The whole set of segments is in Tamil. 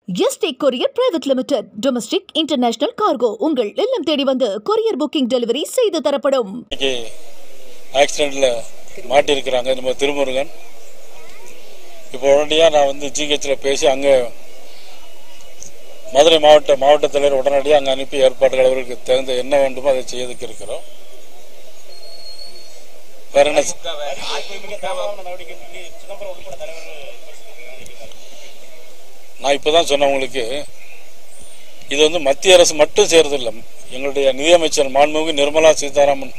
Yesterday courier private limited domestic international cargo உங்கள் இல்லம் தேடி வந்து கொரியர் புக்கிங் டெலிவரி செய்து தரப்படும். ஆக்சிடென்ட்ல மாட்டி இருக்கிறாங்க நம்ம திருமுருகன். இப்போ உடனடியாக நான் வந்து ஜிஹெச்ல பேசி அங்கே மதுரை மாவட்ட தலைவர் உடனடியாக அங்கே அனுப்பி ஏற்பாடுகள் அவர்களுக்கு தகுந்த என்ன வேண்டுமோ அதை செய்யறதுக்கு இருக்கிறோம். வேற என்ன நான் இப்பதான் சொன்னேன் உங்களுக்கு, இது வந்து மத்திய அரசு மட்டும் செய்யறதில்லை, எங்களுடைய நிதியமைச்சர் மாண்புமிகு நிர்மலா சீதாராமன்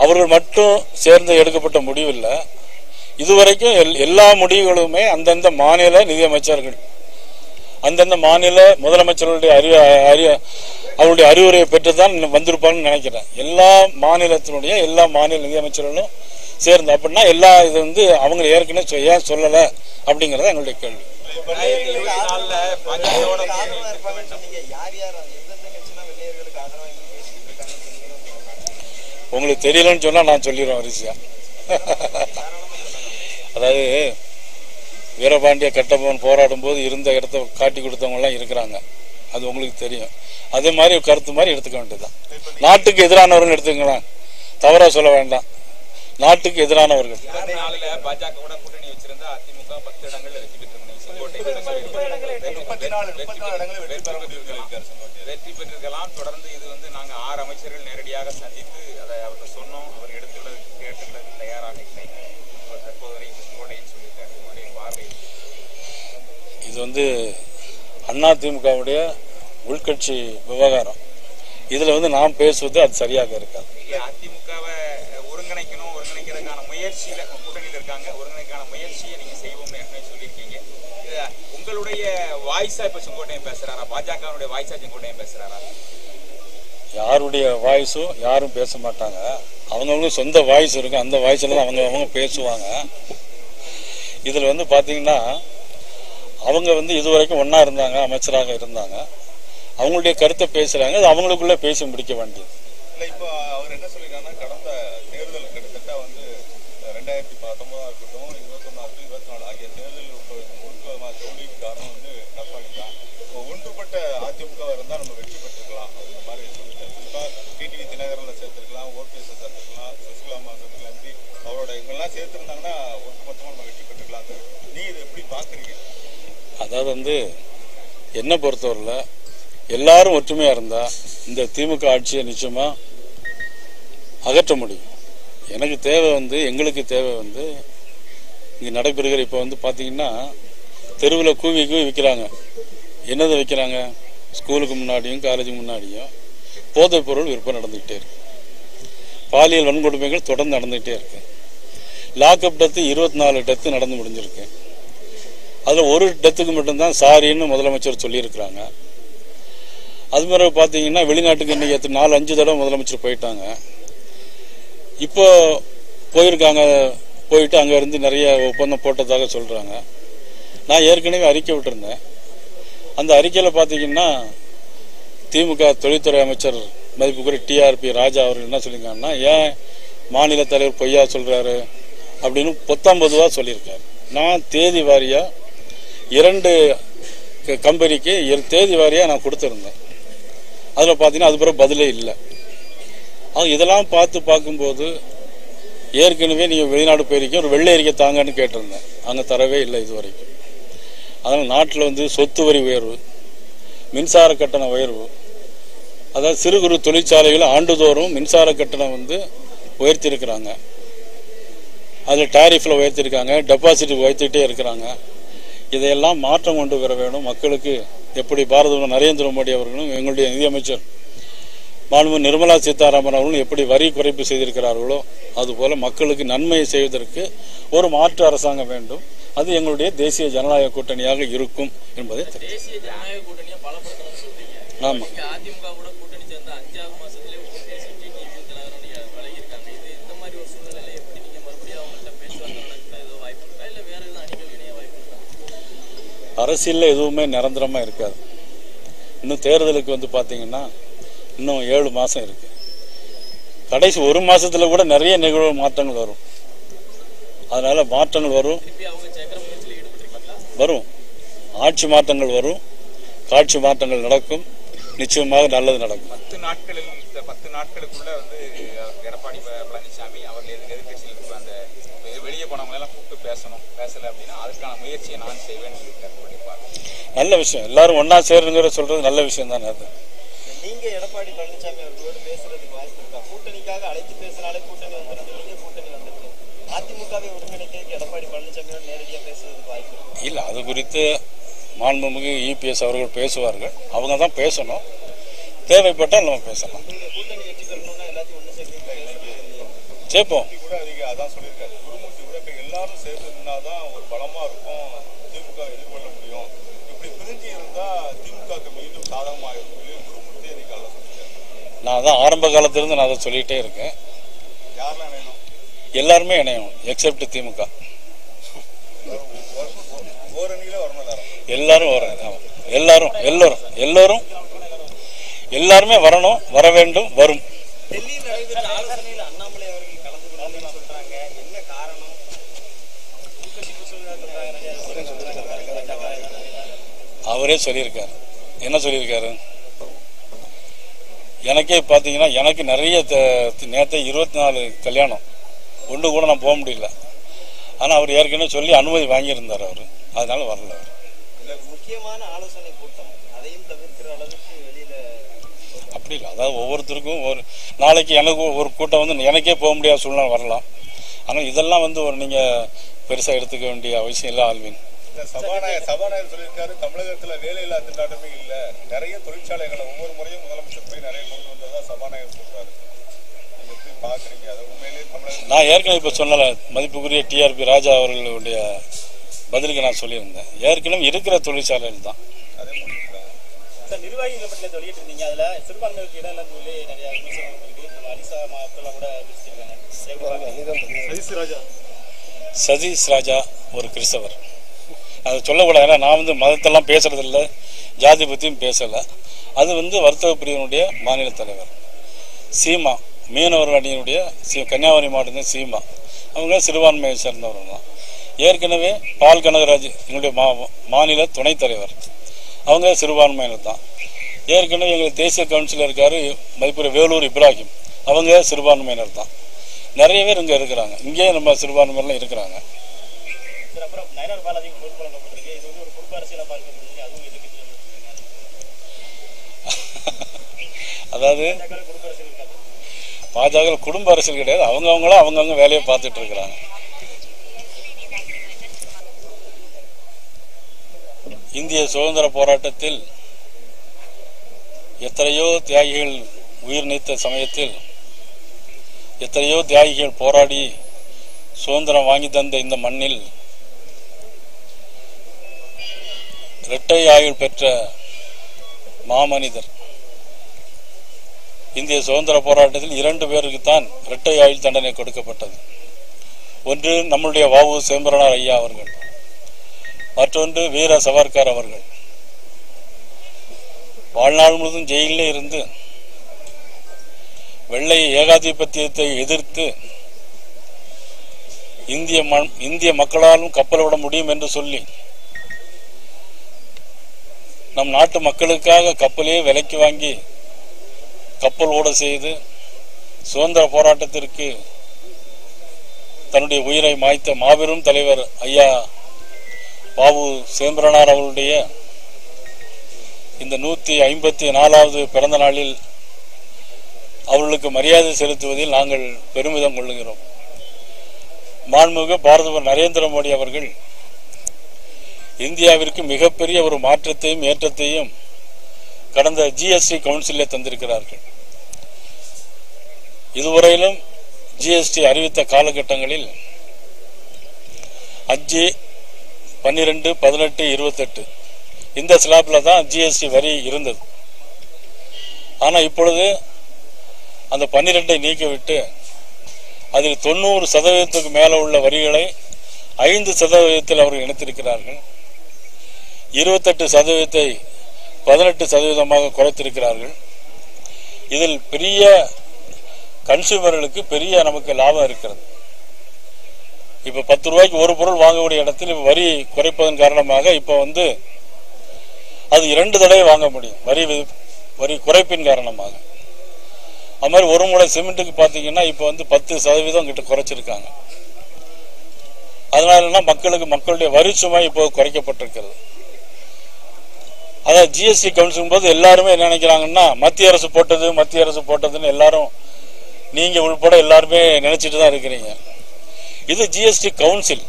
அவர்கள் மட்டும் சேர்ந்து எடுக்கப்பட்ட முடிவு இல்லை. இதுவரைக்கும் எல்லா முடிவுகளுமே அந்தந்த மாநில நிதியமைச்சர்கள் அந்தந்த மாநில முதலமைச்சர்களுடைய அவருடைய அறிவுரையை பெற்றுதான் வந்திருப்பாங்கன்னு நினைக்கிறேன். எல்லா மாநிலத்தினுடைய எல்லா மாநில நிதியமைச்சர்களும் சேர்ந்து அப்படின்னா எல்லா இது வந்து அவங்க ஏற்கனவே ஏன் சொல்லலை அப்படிங்கறத எங்களுடைய கேள்வி. உங்களுக்கு தெரியலன்னு சொன்னா நான் சொல்லிடுவேன் வரிசையா. அதாவது வீரபாண்டிய கட்டபொம்மன் போராடும் போது இருந்த இடத்த காட்டி கொடுத்தவங்க எல்லாம் இருக்கிறாங்க, அது உங்களுக்கு தெரியும். அதே மாதிரி கருத்து மாதிரி எடுத்துக்க வேண்டியதுதான். நாட்டுக்கு எதிரானவர்கள் எடுத்துக்கலாம், தவறா சொல்ல வேண்டாம். நாட்டுக்கு எதிரானவர்கள் வெற்றி பெற்றிருக்கலாம். தொடர்ந்து இது வந்து நாங்க 6 அமைச்சர்கள் நேரடியாக சந்தித்து அதை அவர்கள் சொன்னோம், அவர் கேட்டுக்கிறது தயாராக இல்லை. தற்போது சொல்லியிருக்காரு. இது வந்து அதிமுகவுடைய உள்கட்சி விவகாரம். இதுல வந்து நாம் பேசுவது அது சரியாக இருக்காது. அதிமுகவை ஒருங்கிணைக்கிறதுக்கான முயற்சியில கூட்டணியில் இருக்காங்க. ஒருங்கிணைக்கான முயற்சியை நீங்க செய்வோம்னு ஏற்கனவே சொல்லியிருக்கீங்க. உங்களுடைய வாய்ஸா இப்ப செங்கோட்டையன் பேசுறாரா? பாஜகவுடைய வாய்ஸா செங்கோட்டையன் பேசுறாரா? யாருடைய வாய்ஸும் யாரும் பேச மாட்டாங்க. அவங்கவுங்க சொந்த வாய்ஸ் இருக்கு, அந்த வாய்ஸ்ல தான் அவங்க பேசுவாங்க. இதுல வந்து பாத்தீங்கன்னா அவங்க வந்து இதுவரைக்கும் ஒன்னா இருந்தாங்க, அமைச்சராக இருந்தாங்க, அவங்களுடைய கருத்தை பேசுறாங்க, அது அவங்களுக்குள்ள பேசி முடிக்க வேண்டியது. இப்போ அவர் என்ன சொல்லிருக்காங்கன்னா, கடந்த தேர்தல் கிட்டத்தட்ட வந்து 2019 இருக்கட்டும், 21 24 ஆகிய தேர்தல் தோல்விக்கு காரணம் வந்து எடப்பாடி தான். ஒன்றுபட்ட அதிமுக இருந்தால் நம்ம வெற்றி பெற்றுக்கலாம் அந்த மாதிரி சொல்லிட்டாரு. குறிப்பாக டிடிவி தினகரனில் சேர்த்துருக்கலாம், ஓபிஎஸ் சேர்த்துருக்கலாம், சசிகலாமா சேர்த்துக்கலாம், எப்படி அவரோட இவங்கெல்லாம் சேர்த்துருந்தாங்கன்னா ஒட்டுமொத்தமாக நம்ம வெற்றி பெற்றுக்கலாம். நீ இதை எப்படி பார்க்குறீங்க? அதாவது வந்து என்னை பொறுத்தவரையில் எல்லாரும் ஒற்றுமையா இருந்தா இந்த திமுக ஆட்சியை நிச்சயமா அகற்ற முடியும். எனக்கு தேவை வந்து, எங்களுக்கு தேவை வந்து இங்க நடைபெறுகிற இப்போ வந்து பாத்தீங்கன்னா தெருவில் கூவி விற்கிறாங்க. என்னதை விற்கிறாங்க? ஸ்கூலுக்கு முன்னாடியும் காலேஜுக்கு முன்னாடியும் போதைப் பொருள் விற்பனை நடந்துகிட்டே இருக்கு. பாலியல் வன்கொடுமைகள் தொடர்ந்து நடந்துகிட்டே இருக்கு. லாக்அப் டெத்து 24 டெத்து நடந்து முடிஞ்சிருக்கு. அதுல ஒரு டெத்துக்கு மட்டும்தான் சாரின்னு முதலமைச்சர் சொல்லியிருக்கிறாங்க. அது மாதிரி பாத்தீங்கன்னா வெளிநாட்டுக்கு இன்னைக்கு 4-5 தடவை முதலமைச்சர் போயிட்டாங்க. இப்போ போயிருக்காங்க, போயிட்டு அங்க இருந்து நிறைய ஒப்பந்தம் போட்டதாக சொல்றாங்க. நான் ஏற்கனவே அறிக்கை விட்டுருந்தேன். அந்த அறிக்கையில பாத்தீங்கன்னா திமுக தொழில்துறை அமைச்சர் மதிப்புக்குரிய டிஆர்பி ராஜா அவர்கள் என்ன சொல்லியிருக்காங்கன்னா, ஏன் மாநில தலைவர் பொய்யா சொல்றாரு அப்படின்னு 19 சொல்லியிருக்காரு. நான் தேதி வாரியா 2 கம்பெனிக்கு தேதி வாரியா நான் கொடுத்திருந்தேன். அதுல பாத்தீங்கன்னா அது பிறகு பதிலே இல்லை. இதெல்லாம் பார்க்கும்போது ஏற்கனவே நீங்க வெளிநாடு போயிருக்கீங்க, ஒரு வெள்ளை அறிக்கை தாங்கன்னு கேட்டிருந்தேன், அங்க தரவே இல்லை இது வரைக்கும். அதனால நாட்டில் வந்து சொத்து வரி உயர்வு, மின்சார கட்டண உயர்வு, அதாவது சிறு குறு தொழிற்சாலைகள் ஆண்டுதோறும் மின்சார கட்டணம் வந்து உயர்த்தி இருக்கிறாங்க. அதுல டாரிஃப்ல உயர்த்திருக்காங்க, டெபாசிட் உயர்த்திட்டே இருக்கிறாங்க. இதையெல்லாம் மாற்றம் கொண்டு வர வேணும். மக்களுக்கு எப்படி பாரத நரேந்திர மோடி அவர்களும் எங்களுடைய நிதியமைச்சர் மாண்புமிகு நிர்மலா சீதாராமன் அவர்களும் எப்படி வரி குறைப்பு செய்திருக்கிறார்களோ அதுபோல மக்களுக்கு நன்மையை செய்வதற்கு ஒரு மாற்று அரசாங்கம் வேண்டும். அது எங்களுடைய தேசிய ஜனநாயக கூட்டணியாக இருக்கும் என்பதை ஆமா. அரசியல்ல எதுவுமே நிரந்தரமா இருக்காது. இன்னும் தேர்தலுக்கு வந்து பாத்தீங்கன்னா இன்னும் 7 மாசம் இருக்கு. கடைசி 1 மாசத்துல கூட நிறைய நிகழ்வு மாற்றங்கள் வரும். அதனால மாற்றங்கள் வரும். ஆட்சி மாற்றங்கள் வரும், காட்சி மாற்றங்கள் நடக்கும், நிச்சயமாக நல்லது நடக்கும். 10 நாட்களுக்குள்ள வந்து எடப்பாடி பழனிசாமி அவர்கள் எதிர்கட்சியில் இருக்க அந்த வெளியே போனவங்க எல்லாம் கூப்பிட்டு பேசல அப்படின்னா அதுக்கான முயற்சியை நான் செய்வேன் பண்ணியிருப்பாங்க. நல்ல விஷயம், எல்லாரும் ஒன்னா சேருங்கிற சொல்றது நல்ல விஷயம் தானே. அது நீங்க எடப்பாடி பழனிசாமி அவர்களோடு பேசுறதுக்கு வாய்ப்பு இருக்கா? கூட்டணிக்காக அழைத்து பேசினாலே கூட்டணி வந்துருது, கூட்டணி வந்துருக்கு. அதிமுகவை ஒருங்கிணைக்கிறதுக்கு எடப்பாடி பழனிசாமியோட நேரடியாக பேசுறதுக்கு வாய்ப்பு இருக்கு இல்ல? அது குறித்து மாண்புமிகு இபிஎஸ் அவர்கள் பேசுவார்கள், அவங்க தான் பேசணும். தேவைப்பட்டால் நம்ம பேசலாம். கூட்டணி வெற்றி பெறணும்னா எல்லாத்தையும் ஒன்று சேர்ப்போம். கூட அதான் சொல்லியிருக்காரு. குருமூர்த்தி கூட இப்ப எல்லாரும் சேர்ந்து நின்னாதான் ஒரு பலமா இருக்கும், திமுக எதிர்கொள்ள முடியும். இப்படி பிரிஞ்சு இருந்தா திமுக மீண்டும் சாதகமா இருக்கும். குருமூர்த்தி இன்னைக்கு அதை சொல்லியிருக்காரு. நான் தான் ஆரம்ப காலத்திலிருந்து நான் அதை சொல்லிட்டே இருக்கேன். யாரெல்லாம் இணையணும்? எல்லாருமே இணையணும், எக்ஸப்ட் திமுக. ஓரணியில வரணும் எல்லாரும் எல்லாருமே வரணும், வர வேண்டும், வரும். டெல்லியில் நடைபெற்ற ஆலோசனையில் அண்ணாமலை அவர்கள் கலந்து கொண்டாங்கன்னு சொல்றாங்க. என்ன காரணம்? அவரே சொல்லியிருக்காரு. என்ன சொல்லியிருக்காரு? எனக்கே பார்த்தீங்கன்னா எனக்கு நிறைய நேற்று 24 கல்யாணம், ஒன்று கூட நான் போக முடியல. ஆனால் அவர் ஏற்கனவே சொல்லி அனுமதி வாங்கியிருந்தார் அவர், அதனால வரல. முக்கியமான ஆலோசனை கூட்டம், அதையும் தவிர்க்கிற அளவுக்கு வெளியில அப்படி இல்லை. அதாவது ஒவ்வொருத்தருக்கும் ஒரு நாளைக்கு எனக்கு ஒரு கூட்டம் வந்து எனக்கே போக முடியாத சூழ்நிலை வரலாம். ஆனால் இதெல்லாம் வந்து ஒரு நீங்கள் பெருசாக எடுத்துக்க வேண்டிய அவசியம் இல்லை. ஆல்வின் சபாநாயகர் சொல்லியிருக்காரு, தமிழகத்துல வேலையில்லா திண்டாட்டமே இல்லை, நிறைய தொழிற்சாலைகளை ஒவ்வொரு முறையும் முதலமைச்சர் போய் நிறைய கொண்டு வந்ததா சபாநாயகர் சொல்றாரு. நீங்க எப்படி பாக்குறீங்க? அதை உண்மையிலேயே தமிழக நான் ஏற்கனவே இப்போ சொன்னல, மதிப்புக்குரிய டிஆர்பி ராஜா அவர்களுடைய பதிலுக்கு நான் சொல்லியிருந்தேன். ஏற்கனவே இருக்கிற தொழிற்சாலைகள் தான். அதே சார் நிர்வாகிகளை பற்றி வெளியிட்டு இருந்தீங்க. அதுல சிறுபான்மையினருக்கு இடம் இல்லைன்னு சொல்லி நிறைய விமர்சனம் இருக்கு. அலிசா மாவட்டத்தில் கூட சதீஷ் ராஜா ஒரு கிறிஸ்தவர், அதை சொல்லக்கூடாது. ஏன்னா நான் வந்து மதத்தெல்லாம் பேசுறதில்லை, ஜாதி பற்றியும் பேசலை. அது வந்து வர்த்தக பிரிவினுடைய மாநில தலைவர். சீமா மீனவர் அணியினுடைய கன்னியாகுமரி மாவட்டத்தின் சீமா, அவங்க சிறுபான்மையை சேர்ந்தவர்கள் தான். ஏற்கனவே பால் கனகராஜ் எங்களுடைய மாநில துணைத் தலைவர், அவங்க சிறுபான்மையினர் தான். ஏற்கனவே எங்களுக்கு தேசிய கவுன்சிலர் இருக்காரு மதிப்புரை வேலூர் இப்ராஹிம், அவங்க சிறுபான்மையினர் தான். நிறைய பேர் இங்கே இருக்கிறாங்க, இங்கே நம்ம சிறுபான்மையினர்லாம் இருக்கிறாங்க. அதாவது பாஜக குடும்ப அரசியல் கிடையாது, அவங்கவுங்களும் அவங்கவுங்க வேலையை பார்த்துட்டு இருக்கிறாங்க. இந்திய சுதந்திர போராட்டத்தில் எத்தனையோ தியாகிகள் உயிர் நீத்த சமயத்தில் எத்தனையோ தியாகிகள் போராடி சுதந்திரம் வாங்கி தந்த இந்த மண்ணில் இரட்டை ஆயுள் பெற்ற மாமனிதர் இந்திய சுதந்திர போராட்டத்தில் 2 பேருக்குத்தான் இரட்டை ஆயுள் தண்டனை கொடுக்கப்பட்டது. ஒன்று நம்முடைய வ.உ. சிதம்பரனார் ஐயா அவர்கள், மற்றொன்று வீர சவர்கர் அவர்கள். வாழ்நாள் முழுவதும் ஜெயிலே இருந்து வெள்ளை ஏகாதிபத்தியத்தை எதிர்த்து இந்திய மக்களாலும் கப்பல் விட முடியும் என்று சொல்லி நம் நாட்டு மக்களுக்காக கப்பலே விலைக்கு வாங்கி கப்பல் ஓட செய்து சுதந்திர போராட்டத்திற்கு தன்னுடைய உயிரை மாய்த்த மாபெரும் தலைவர் ஐயா வ.உ. சிதம்பரனார் அவர்களுடைய இந்த 154வது பிறந்த நாளில் அவர்களுக்கு மரியாதை செலுத்துவதில் நாங்கள் பெருமிதம் கொள்ளுகிறோம். மாண்புமிகு பாரத நரேந்திர மோடி அவர்கள் இந்தியாவிற்கு மிகப்பெரிய ஒரு மாற்றத்தையும் ஏற்றத்தையும் கடந்த ஜிஎஸ்டி கவுன்சிலே தந்திருக்கிறார்கள். இதுவரையிலும் ஜிஎஸ்டி அறிவித்த காலகட்டங்களில் 5, 12, 18, 28 இந்த ஸ்லாப்ல தான் ஜிஎஸ்டி வரி இருந்தது. ஆனால் இப்பொழுது அந்த 12ஐ நீக்கிவிட்டு அதில் 90% மேலே உள்ள வரிகளை 5% அவர்கள் இணைத்திருக்கிறார்கள். 28% 18% குறைத்திருக்கிறார்கள். இதில் பெரிய கன்சூமர்களுக்கு பெரிய நமக்கு லாபம் இருக்கிறது. இப்ப 10 ரூபாய்க்கு ஒரு பொருள் வாங்கக்கூடிய இடத்தில் வரி குறைப்பதன் காரணமாக இப்ப அது 2 தடவை வாங்க முடியும் வரி குறைப்பின் காரணமாக. அது மாதிரி ஒரு மூளை சிமெண்ட்டுக்கு பார்த்தீங்கன்னா இப்போ வந்து 10% கிட்ட குறைச்சிருக்காங்க. அதனால மக்களுடைய வரி சுமை இப்போ குறைக்கப்பட்டிருக்கிறது. அதாவது ஜிஎஸ்டி கவுன்சிலும் போது எல்லாருமே என்ன நினைக்கிறாங்கன்னா மத்திய அரசு போட்டதுன்னு எல்லாரும் நீங்க உள்பட எல்லாருமே நினைச்சிட்டு தான் இருக்கிறீங்க. இது ஜிஎஸ்டி கவுன்சில்,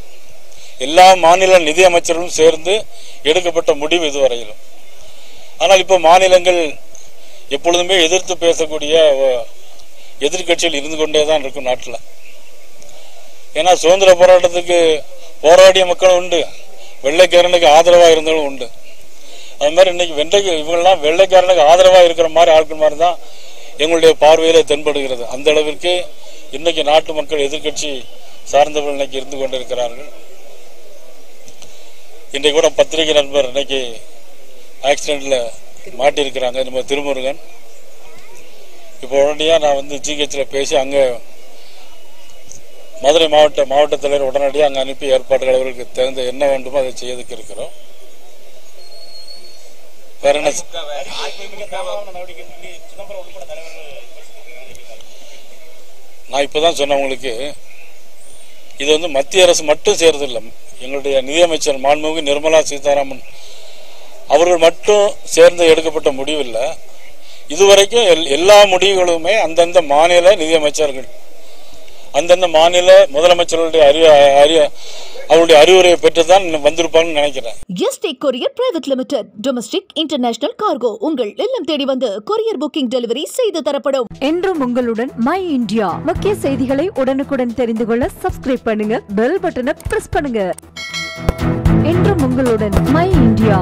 எல்லா மாநில நிதி அமைச்சர்களும் சேர்ந்து எடுக்கப்பட்ட முடிவு இதுவரையிலும். ஆனால் இப்போ மாநிலங்கள் எப்பொழுதுமே எதிர்த்து பேசக்கூடிய எதிர்கட்சிகள் இருந்து கொண்டே தான் இருக்கும் நாட்டில். ஏன்னா சுதந்திர போராட்டத்துக்கு போராடிய மக்களும் உண்டு, வெள்ளைக்காரனுக்கு ஆதரவாக இருந்தவங்களும் உண்டு. அது மாதிரி இன்னைக்கு இவங்கெல்லாம் வெள்ளைக்காரனுக்கு ஆதரவாக இருக்கிற மாதிரி ஆட்கள் மாதிரி தான் எங்களுடைய பார்வையில தென்படுகிறது. அந்த அளவிற்கு இன்னைக்கு நாட்டு மக்கள் எதிர்கட்சி சார்ந்தவர்கள் இன்னைக்கு இருந்து கொண்டிருக்கிறார்கள். இன்றைக்கு கூட பத்திரிகை நண்பர் இன்னைக்கு ஆக்சிடென்ட்ல மாட்டியிருக்கிறாங்க, நம்ம திருமுருகன். இப்போ உடனடியாக நான் வந்து ஜிஹெச்ல பேசி அங்கே மதுரை மாவட்ட தலைவர் உடனடியாக அங்கே அனுப்பி ஏற்பாடுகள் அவர்களுக்கு தகுந்த என்ன வேண்டுமோ அதை செய்யறதுக்கு இருக்கிறோம். வேற என்ன? நான் இப்பதான் சொன்ன உங்களுக்கு, இது வந்து மத்திய அரசு மட்டும் செய்யறதில்லை, எங்களுடைய நிதியமைச்சர் மாண்புமிகு நிர்மலா சீதாராமன் அவர்கள் மட்டும் சேர்ந்து எடுக்கப்பட்ட முடிவு இல்லை. இதுவரைக்கும் எல்லா முடிவுகளுமே அந்தந்த மாநில நிதியமைச்சர்கள், அந்தந்த மாநில முதலமைச்சர்களுடைய அவருடைய அறிவுரையை பெற்றுதான் வந்திருப்பாங்கன்னு நினைக்கிறேன். Yesterday courier private limited, domestic international cargo உங்கள் இல்லம் தேடி வந்து கொரியர் புக்கிங் டெலிவரி செய்து தரப்படும். என்றும் உங்களுடன் மை இந்தியா. முக்கிய செய்திகளை உடனுக்குடன் தெரிந்து கொள்ள சப்ஸ்கிரைப் பண்ணுங்க, பெல் பட்டனை பிரஸ் பண்ணுங்க. என்றும் உங்களுடன் மை இந்தியா.